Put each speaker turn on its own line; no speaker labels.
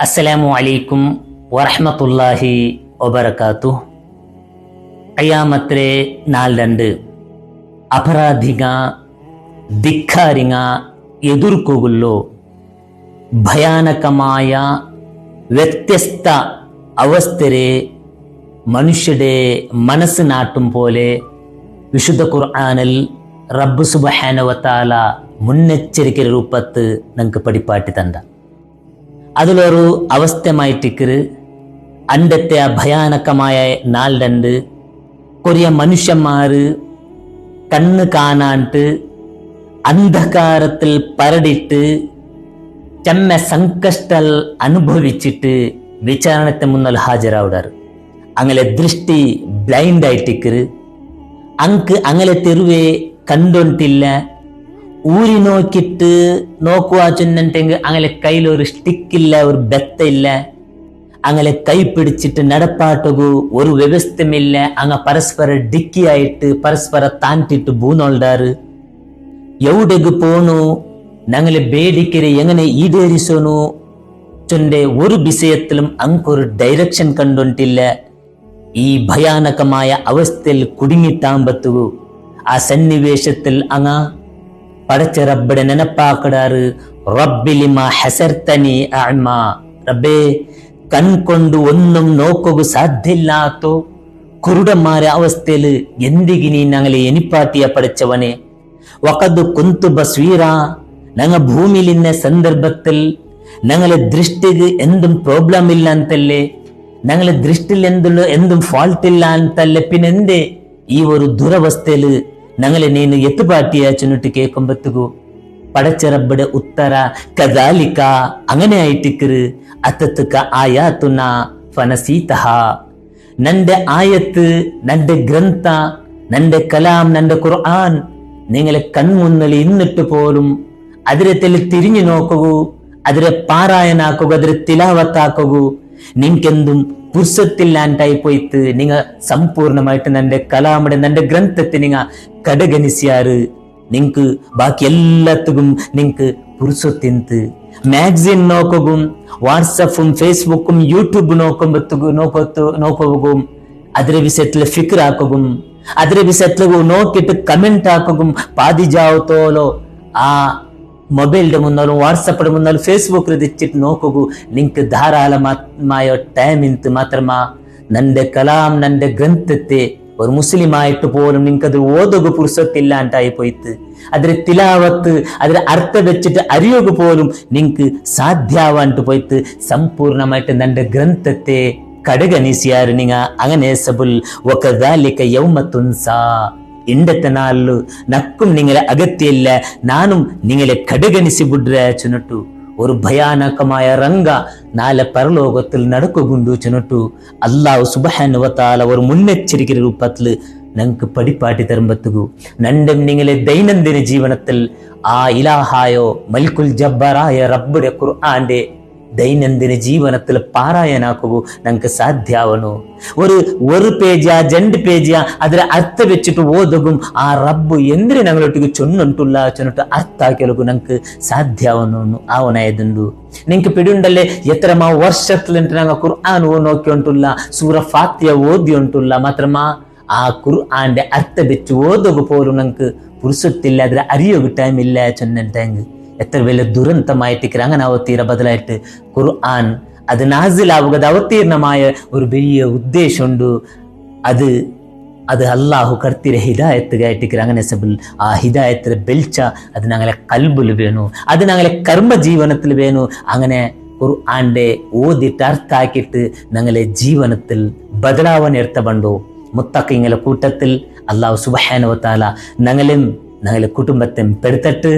അസ്സലാമു അലൈക്കും വറഹ്മത്തുള്ളാഹി വബറകാതുഹു. ഖിയാമത്തിലെ നാൾ രണ്ട് ಅಪರಾಧಿಗ ಧಿಕ್ಕಾರಿಗ ಎದುರ್ಕೋಗುಲ್ಲೋ ഭയാനകമായ വ്യത്യസ്ത അവസ്ഥരെ മനുഷ്യരുടെ മനസ്സ് നാട്ടും പോലെ വിശുദ്ധ ഖുർആനിൽ റബ്ബ് സുബ്ഹാനഹു വ തആല മുന്നെച്ചരിക്കൽ രൂപത്ത് നമുക്ക് പഠിപ്പാട്ടി തന്ന അതിലൊരു അവസ്ഥമായിട്ടിക്കറ് അണ്ടത്തെ ഭയാനകമായ നാൾ രണ്ട് കൊറിയ മനുഷ്യന്മാര് കണ്ണ് കാണാണ്ട് അന്ധകാരത്തിൽ പരടിട്ട് ചെമ്മ സംകഷ്ടൽ അനുഭവിച്ചിട്ട് വിചാരണത്തെ മുന്നിൽ ഹാജരാവിടാറ്. അങ്ങനെ ദൃഷ്ടി ബ്ലൈൻഡ് ആയിട്ടിക്കറ് അങ്ങനെ തെരുവേ കണ്ടോണ്ടില്ല. ഊരി നോക്കിയിട്ട് നോക്കുക ചൊന്നിട്ടെങ്കിൽ അങ്ങനെ കയ്യിലൊരു സ്റ്റിക്കില്ല, ഒരു ബെത്തയില്ല. അങ്ങനെ കൈ പിടിച്ചിട്ട് നടപ്പാട്ടകു ഒരു വ്യവസ്ഥമില്ല. അങ്ങ് പരസ്പര ഡിക്കിയായിട്ട് പരസ്പര താണ്ടിട്ട് ബൂന്നോൾഡാറ്. എവിടെക്ക് പോണു ഞങ്ങളെ ബേഡിക്കരെ എങ്ങനെ ഈടേരിസോണു ചൊന്റെ ഒരു വിഷയത്തിലും അങ്ങൊരു ഡയറക്ഷൻ കണ്ടോണ്ടില്ല. ഈ ഭയാനകമായ അവസ്ഥയിൽ കുടുങ്ങിട്ടാമ്പത്തു ആ സന്നിവേശത്തിൽ അങ്ങ പടച്ച റബ്ബടെ നെനപ്പാക്കടാറ്. റബ്ബിലിമ ഹസർതനി അഅ്മ, റബ്ബേ കൺകൊണ്ട് ഒന്നും നോക്കുക സാധ്യമില്ലാത്തോ കുരുടന്മാരെ അവസ്ഥയിൽ എന്തികിനി ഞങ്ങളെ എനിപ്പാട്ടിയ പഠിച്ചവനെ. വഖദ് കുന്തു ബസ്വീറ, ഞങ്ങൾ ഭൂമിയിൽ ഇന്ന സന്ദർഭത്തിൽ ഞങ്ങളെ ദൃഷ്ടിക്ക് എന്തും പ്രോബ്ലം ഇല്ല ಅಂತല്ലേ, ഞങ്ങളെ ദൃഷ്ടിയിൽ എന്തും ഫാൾട്ട് ഇല്ല ಅಂತല്ലേ, പിന്നെന്തേ ഈ ഒരു ദുരവസ്ഥയില് ഞങ്ങളെ നീನು എത്തുപാട്ടിയ ചൊന്നിട്ട് കേൾക്കുമ്പത്തുകു പടച്ച റബ്ബടെ ഉത്തര കദാലിക അങ്ങനെ ആയിട്ടിക്കറ്. അത്തത്തുക ആയാത്തുന ഫനസീതഹ, നന്റെ ആയത്ത്, നന്റെ ഗ്രന്ഥ, നന്റെ കലാം, നന്റെ ഖുർആൻ നിങ്ങളെ കൺമുന്നിൽ ഇന്നിട്ട് പോലും അതിരെ തിരിഞ്ഞു നോക്കൂ, അതിരെ പാരായണാക്കുക, അതിരെ തിലാവത്താക്കൂ. നിങ്ങൾക്കെന്തും പുരുഷത്തില്ലാണ്ടായി പോയിട്ട് നിങ്ങൾ സമ്പൂർണമായിട്ട് നന്റെ കലാമുടെ നന്റെ ഗ്രന്ഥത്തെ നിങ്ങൾ കടഗണിസ്യാറ്. നിങ്ങക്ക് ബാക്കി എല്ലാത്തും നിങ്ങക്ക് പുരുഷത്തിന്ത് മാഗസിൻ നോക്കും, വാട്സപ്പും ഫേസ്ബുക്കും യൂട്യൂബ് നോക്കും, അതിരെ വിഷയത്തിൽ ഫിക്ർ ആക്കും, അതിരെ വിഷയത്തിൽ നോക്കിയിട്ട് കമന്റ് ആക്കും. പാതിജാവത്തോലോ ആ മൊബൈലിന്റെ മുന്നാലും വാട്സപ്പിന്റെ മുന്നാലും ഫേസ്ബുക്കിൽ തെച്ചിട്ട് നോക്കൂ. നിങ്ങക്ക് ധാരാളമായ ടൈം ഇന്ന് മാത്രമാ നന്റെ കലാം നന്റെ ഗ്രന്ഥത്തെ ഒരു മുസ്ലിമായിട്ട് പോലും നിങ്ങക്കത് ഓതുക പുരുഷത്തില്ലാണ്ടായി പോയിട്ട് അതിരെ തിലാവത്ത് അതിരെ അർത്ഥം വെച്ചിട്ട് അറിയുക പോലും നിങ്ങക്ക് സാധ്യാവാണ്ട് പോയിട്ട് സമ്പൂർണമായിട്ട് നന്റെ ഗ്രന്ഥത്തെ കടഗണിസിയാറ് നിങ്ങ. അങ്ങനെ സബുൽ വകദാലിക യൗമ തുൻസാ, ഇണ്ടത്തെ നാളില് നക്കും നിങ്ങളെ അഗത്യമില്ല, നാനും നിങ്ങളെ കടഗണിಸಿ ಬಿಡ್ರೆ ചുനട്ടു ഒരു ഭയാനകമായ ರಂಗ നാളെ പരലോകത്തിൽ നടക്കുകൊണ്ടു ചുനട്ടു അല്ലാഹു സുബ്ഹാനഹു വ തആല ഒരു മുന്നെച്ചരിക്കൽ രൂപത്തിൽ ഞങ്ങൾക്ക് പഠിപ്പാട്ടി തരുമ്പത്തുകു. നണ്ടും നിങ്ങളെ ദൈനംദിന ജീവനത്തിൽ ആ ഇലാഹായോ മലിക്കുൽ ജബ്ബാറായ റബ്ബുടെ ഖുർആന്റെ ദൈനംദിന ജീവനത്തിൽ പാരായണാക്കൂ ഞങ്ങൾക്ക് സാധ്യാവണു. ഒരു പേജ 2 പേജ അതിലെ അർത്ഥ വെച്ചിട്ട് ഓതുകും ആ റബ്ബ് എന്തിനു ഞങ്ങളൊട്ടിക്ക് ചൊന്നുണ്ടുള്ള ചൊന്നിട്ട് അർത്ഥാക്കിയലു ഞങ്ങൾക്ക് സാധ്യാവണു ആവനായതുണ്ടു. നിങ്ങക്ക് പിടിയുണ്ടല്ലേ എത്രമാ വർഷത്തിലിട്ട് ഞങ്ങൾ ഖുർആൻ നോക്കിയിട്ടുള്ള സൂറ ഫാത്തിഹ ഓതി ഉണ്ടുള്ള മാത്രമാ ആ ഖുർആന്റെ അർത്ഥ വെച്ച് ഓതുക പോലും ഞങ്ങൾക്ക് പുരുഷത്തില്ല, അതിൽ അറിയുക ടൈം ഇല്ല ചൊന്നിട്ടെങ്കിൽ എത്ര വലിയ ദുരന്തമായിട്ട് അങ്ങനെ അവതീര ബദലായിട്ട് ഖുർആൻ അത് നാസിലാവുക അവതീർണമായ ഒരു വലിയ ഉദ്ദേശമുണ്ട്. അത് അല്ലാഹു കർത്തിര ഹിദായത്തുകായിട്ട് അങ്ങനെ സബിൽ ആ ഹിദായത്തിലെ ബെൽച്ച അത് ഞങ്ങളെ കൽബിൽ വേണു, അത് ഞങ്ങളെ കർമ്മ ജീവനത്തിൽ വേണു. അങ്ങനെ ഖുർആന്റെ ഓതിട്ട് അർത്ഥാക്കിയിട്ട് ഞങ്ങളെ ജീവനത്തിൽ ബദലാവൻ എടുത്തബണ്ടു. മുത്തഖീങ്ങളുടെ കൂട്ടത്തിൽ അല്ലാഹു സുബ്ഹാനഹു വ തആല ഞങ്ങളെ കുടുംബത്തെ പെടുത്തട്ട്.